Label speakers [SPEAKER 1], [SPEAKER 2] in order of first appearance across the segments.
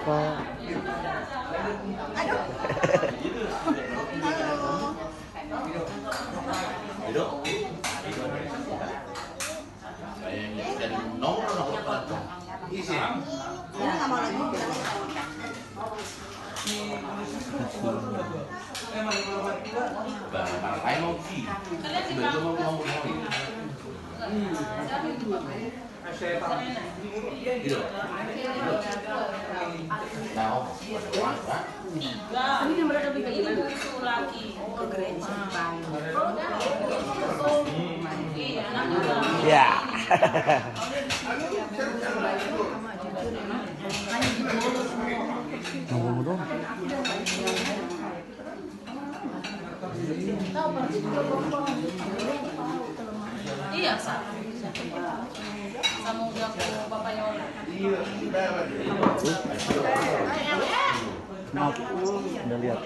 [SPEAKER 1] Pak.
[SPEAKER 2] Ini mereka bikin itu lagi ke gereja.
[SPEAKER 1] Ya. Nunggu dong.
[SPEAKER 2] Iya, sama udah ke Bapak Yola.
[SPEAKER 1] Maaf, udah lihat.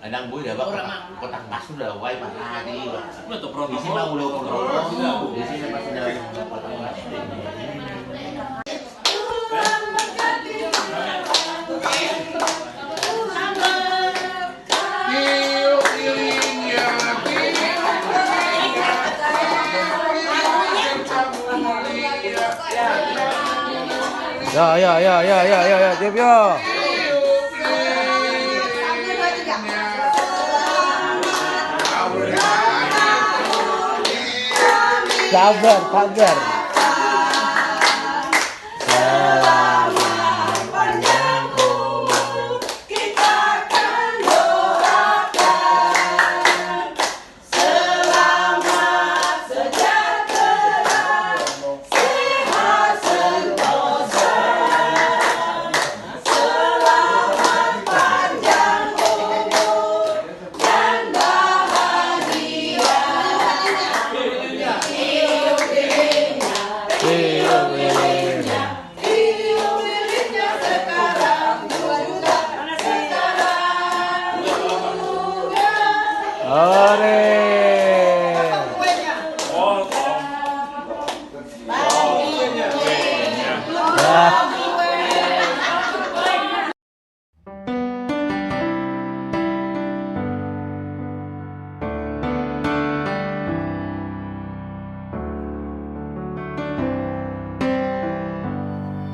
[SPEAKER 3] Adang boy dah bak kotak pas sudah wai mana di udah tuh provisi mau udah kontrol di sini pas sudah kotak pas
[SPEAKER 1] Ya, Jep yo. Sabar.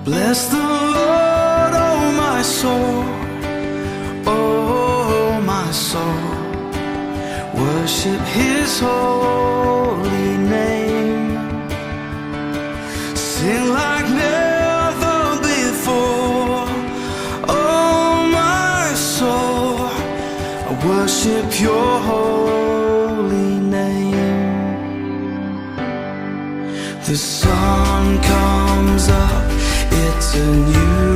[SPEAKER 4] Bless the Lord, oh my soul, worship His holy name. Sing like never before, oh my soul, I worship Your holy name. The sun comes up, it's a new